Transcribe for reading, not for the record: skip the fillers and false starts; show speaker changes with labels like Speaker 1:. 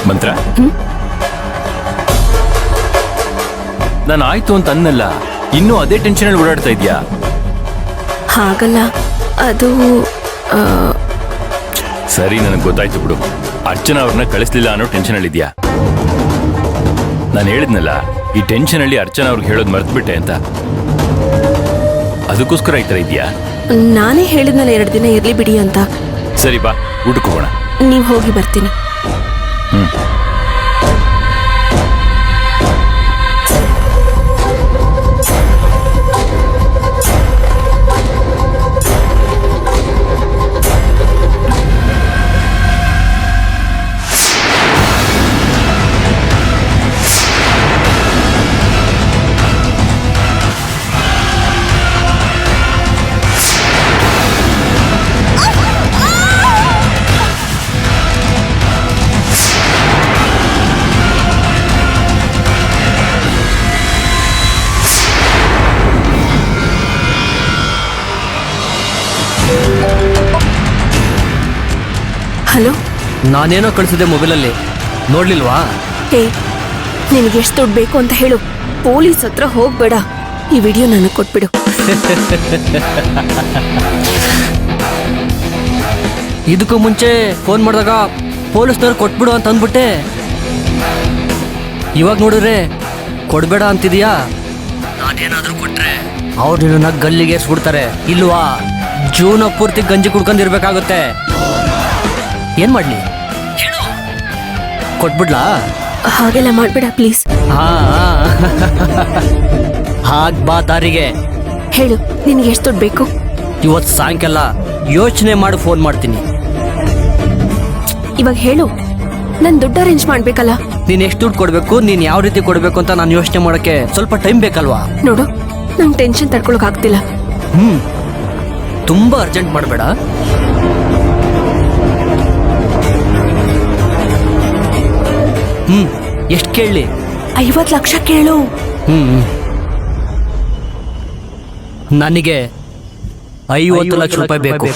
Speaker 1: ಮಂತ್ರ ನಾನು ಆಯ್ತು ಅಂತ ಅನ್ನಲ್ಲ, ಇನ್ನೂ ಅದೇ ಟೆನ್ಷನ್ ಅಲ್ಲಿ ಓಡಾಡ್ತಾ ಇದ್ಯಾ?
Speaker 2: ಹಾಗಲ್ಲ, ಅದು
Speaker 1: ಸರಿ, ನನಗೆ ಗೊತ್ತಾಯ್ತು ಬಿಡು. ಅರ್ಚನಾ ಅವ್ರನ್ನ ಕಳಿಸ್ಲಿಲ್ಲ ಅನ್ನೋ ಟೆನ್ಷನ್ ಅಲ್ಲಿ ಇದ್ಯಾ? ನಾನು ಹೇಳಿದ್ನಲ್ಲ, ಈ ಟೆನ್ಷನ್ ಅಲ್ಲಿ ಅರ್ಚನಾ ಅವ್ರಿಗೆ ಹೇಳೋದು ಮರ್ತ್ಬಿಟ್ಟೆ ಅಂತ. ಅದಕ್ಕೋಸ್ಕರ ಈ ತರ ಇದೆಯಾ?
Speaker 2: ನಾನೇ ಹೇಳಿದ್ನಲ್ಲ 2 ದಿನ ಇರ್ಲಿ ಬಿಡಿ ಅಂತ.
Speaker 1: ಸರಿ ಬಾ, ಊಟಕ್ಕೆ ಹೋಗೋಣ.
Speaker 2: ನೀವು ಹೋಗಿ, ಬರ್ತೀನಿ. ಹಲೋ,
Speaker 3: ನಾನೇನೋ ಕಳಿಸಿದೆ ಮೊಬೈಲಲ್ಲಿ, ನೋಡ್ಲಿಲ್ವಾ?
Speaker 2: ಹೇ, ನಿನಗೆ ಎಷ್ಟು ದುಡ್ಡು ಬೇಕು ಅಂತ ಹೇಳು. ಪೊಲೀಸ್ ಹತ್ರ ಹೋಗ್ಬೇಡ. ಈ ವಿಡಿಯೋ ನನಗೆ ಕೊಟ್ಬಿಡು.
Speaker 3: ಇದಕ್ಕೂ ಮುಂಚೆ ಫೋನ್ ಮಾಡಿದಾಗ ಪೊಲೀಸ್ನವ್ರು ಕೊಟ್ಬಿಡು ಅಂತ ಅಂದ್ಬಿಟ್ಟೆ. ಇವಾಗ ನೋಡಿದ್ರೆ ಕೊಡ್ಬೇಡ ಅಂತಿದೀಯಾ? ನಾನೇನಾದ್ರೂ ಕೊಟ್ರೆ ಅವ್ರು ನಿನ್ನ ಗಲ್ಲಿಗೆ ಸುಡ್ತಾರೆ, ಇಲ್ವಾ ಜೀವನ ಪೂರ್ತಿ ಗಂಜಿ ಕುಡ್ಕೊಂಡಿರ್ಬೇಕಾಗುತ್ತೆ. ಏನ್ ಮಾಡ್ಲಿ? ಕೊಟ್ಬಿಡ್ಲಾ?
Speaker 2: ಹಾಗೆಲ್ಲ ಮಾಡ್ಬೇಡ ಪ್ಲೀಸ್.
Speaker 3: ಹಾಗ್ ಬಾ ದಾರಿಗೆ.
Speaker 2: ಹೇಳು, ನಿನಗೆ ಎಷ್ಟು ದುಡ್ಡು ಬೇಕು?
Speaker 3: ಇವತ್ತು ಸಾಯಂಕಾಲ ಯೋಚನೆ ಮಾಡಿ ಫೋನ್ ಮಾಡ್ತೀನಿ.
Speaker 2: ಇವಾಗ ಹೇಳು, ನಾನು ದುಡ್ಡು ಅರೇಂಜ್ ಮಾಡ್ಬೇಕಲ್ಲ.
Speaker 3: ನೀನ್ ಎಷ್ಟು ದುಡ್ಡು ಕೊಡ್ಬೇಕು, ನೀನ್ ಯಾವ ರೀತಿ ಕೊಡ್ಬೇಕು ಅಂತ ನಾನು ಯೋಚನೆ ಮಾಡಕ್ಕೆ ಸ್ವಲ್ಪ ಟೈಮ್ ಬೇಕಲ್ವಾ?
Speaker 2: ನೋಡು, ನಂಗೆ ಟೆನ್ಷನ್ ತಡ್ಕೊಳಕ್ ಆಗ್ತಿಲ್ಲ.
Speaker 3: ತುಂಬಾ ಅರ್ಜೆಂಟ್ ಮಾಡಬೇಡ. ಎಷ್ಟು ಕೇಳಲಿ?
Speaker 2: 50 ಲಕ್ಷ ಕೇಳು.
Speaker 3: ನನಗೆ 50 ಲಕ್ಷ ರೂಪಾಯಿ ಬೇಕು.